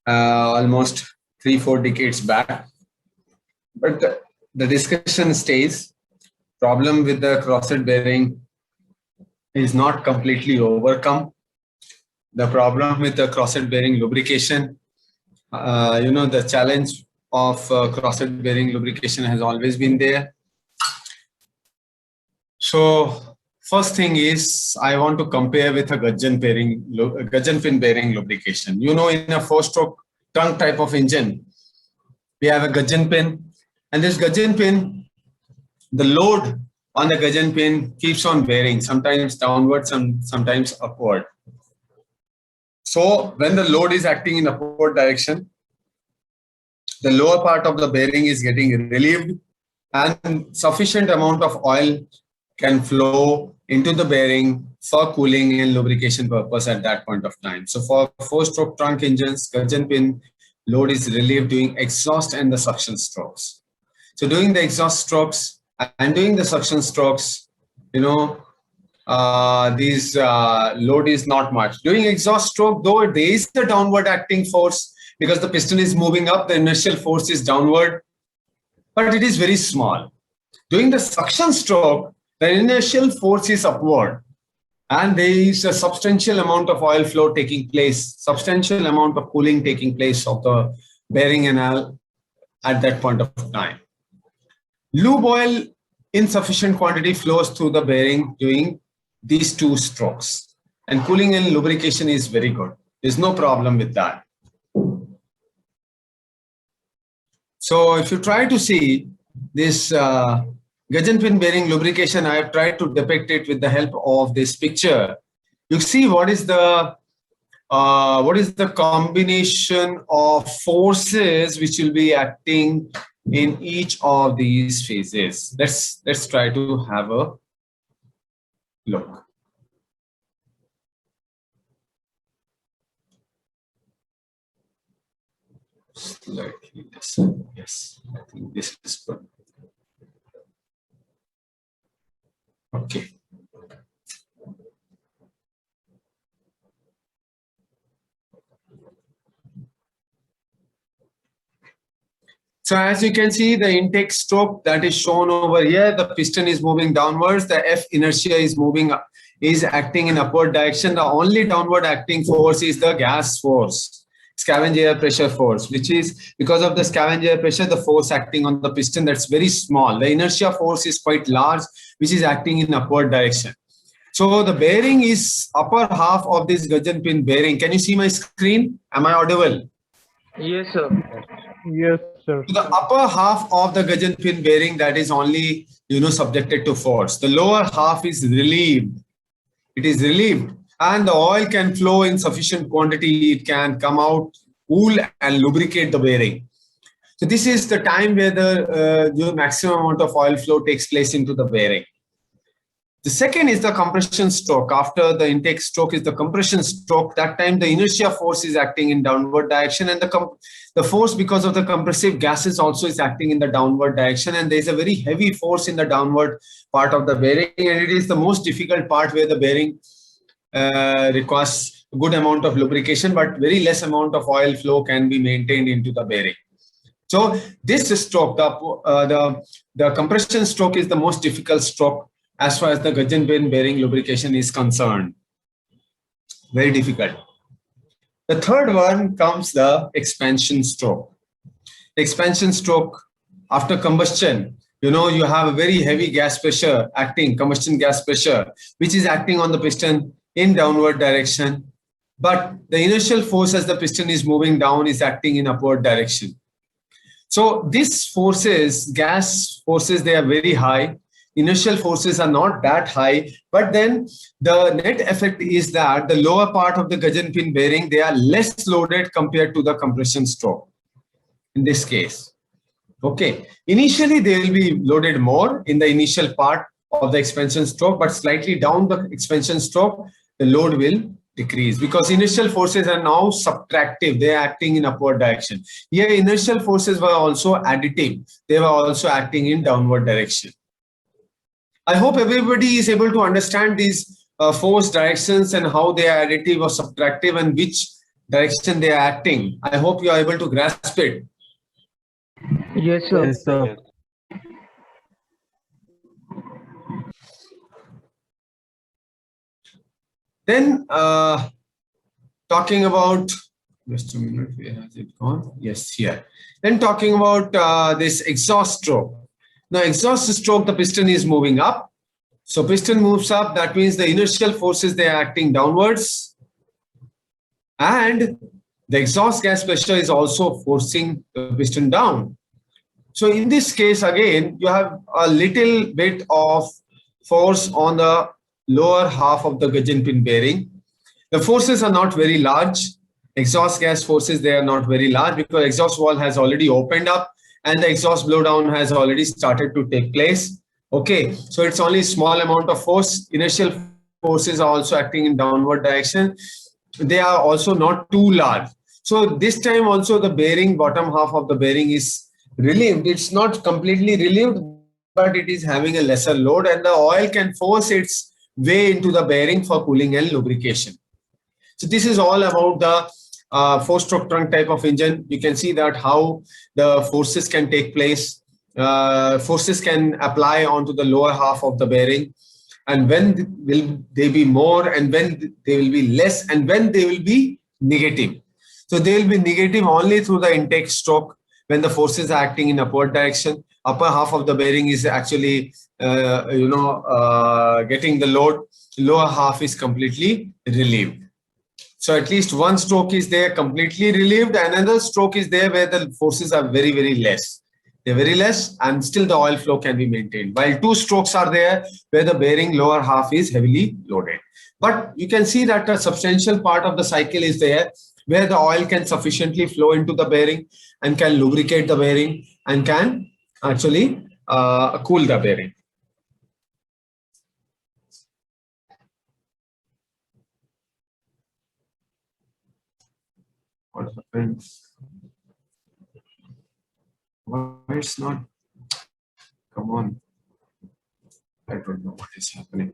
almost 3-4 decades back. But the discussion stays. Problem with the crosshead bearing is not completely overcome. The problem with the crosshead bearing lubrication, the challenge of crosshead bearing lubrication has always been there. So first thing is I want to compare with a gudgeon pin bearing lubrication. In a 4-stroke trunk type of engine, we have a gudgeon pin, and this gudgeon pin, the load on the gudgeon pin keeps on varying, sometimes downward, sometimes upward. So when the load is acting in upward direction, the lower part of the bearing is getting relieved, and sufficient amount of oil can flow into the bearing for cooling and lubrication purpose at that point of time. So for 4-stroke trunk engines, gudgeon pin load is relieved during exhaust and the suction strokes. So during the exhaust strokes and during the suction strokes, load is not much. During exhaust stroke, though, there is the downward acting force because the piston is moving up, the inertial force is downward, but it is very small. During the suction stroke, the inertial force is upward, and there is a substantial amount of oil flow taking place, substantial amount of cooling taking place of the bearing enamel at that point of time. Lube oil in sufficient quantity flows through the bearing during these 2 strokes, and cooling and lubrication is very good. There's no problem with that. So if you try to see this gudgeon pin bearing lubrication, I have tried to depict it with the help of this picture. You see what is the combination of forces which will be acting in each of these phases. Let's try to have a look. Slightly this. Yes, I think this is good. Okay. So as you can see, the intake stroke that is shown over here, the piston is moving downwards, the F inertia is acting in upward direction. The only downward acting force is the gas force, scavenge air pressure force, which is because of the scavenge air pressure, the force acting on the piston, that's very small. The inertia force is quite large, which is acting in upward direction. So the bearing is upper half of this gudgeon pin bearing. Can you see my screen? Am I audible? Yes, sir. Yes, sir. So the upper half of the gudgeon pin bearing, that is only subjected to force. The lower half is relieved. It is relieved, and the oil can flow in sufficient quantity. It can come out, cool and lubricate the bearing. So this is the time where the maximum amount of oil flow takes place into the bearing. The second is the compression stroke. After the intake stroke is the compression stroke. That time the inertia force is acting in downward direction, and the force because of the compressive gases also is acting in the downward direction, and there is a very heavy force in the downward part of the bearing, and it is the most difficult part where the bearing requires a good amount of lubrication, but very less amount of oil flow can be maintained into the bearing. So this stroke, the compression stroke, is the most difficult stroke as far as the gudgeon pin bearing lubrication is concerned. Very difficult. The third one comes the expansion stroke. The expansion stroke, after combustion, you have a very heavy gas pressure acting, combustion gas pressure, which is acting on the piston in downward direction. But the inertial force as the piston is moving down is acting in upward direction. So these forces, gas forces, they are very high. Inertial forces are not that high, but then the net effect is that the lower part of the gudgeon pin bearing, they are less loaded compared to the compression stroke in this case. Okay, initially they will be loaded more in the initial part of the expansion stroke, but slightly down the expansion stroke, the load will decrease because inertial forces are now subtractive. They are acting in upward direction. Here, inertial forces were also additive. They were also acting in downward direction. I hope everybody is able to understand these force directions and how they are additive or subtractive, and which direction they are acting. I hope you are able to grasp it. Yes, sir. Yes, sir. Then talking about, just a minute, where has it gone? Yes, here. Then talking about this exhaust stroke. Now, exhaust stroke, the piston is moving up. So piston moves up, that means the inertial forces, they are acting downwards. And the exhaust gas pressure is also forcing the piston down. So in this case, again, you have a little bit of force on the lower half of the gudgeon pin bearing. The forces are not very large. Exhaust gas forces, they are not very large because exhaust valve has already opened up and the exhaust blowdown has already started to take place. Okay, so it's only small amount of force. Inertial forces are also acting in downward direction. They are also not too large. So this time also the bearing, bottom half of the bearing is relieved. It's not completely relieved, but it is having a lesser load and the oil can force its way into the bearing for cooling and lubrication. So this is all about the four-stroke trunk type of engine. You can see that how the forces can take place. Forces can apply onto the lower half of the bearing, and when will they be more, and when they will be less, and when they will be negative. So they will be negative only through the intake stroke when the forces are acting in upward direction. Upper half of the bearing is actually getting the load. Lower half is completely relieved. So at least one stroke is there completely relieved. Another stroke is there where the forces are very, very less. They're very less and still the oil flow can be maintained. While two strokes are there where the bearing lower half is heavily loaded. But you can see that a substantial part of the cycle is there where the oil can sufficiently flow into the bearing and can lubricate the bearing and can actually cool the bearing. What happens? Why it's not? Come on. I don't know what is happening.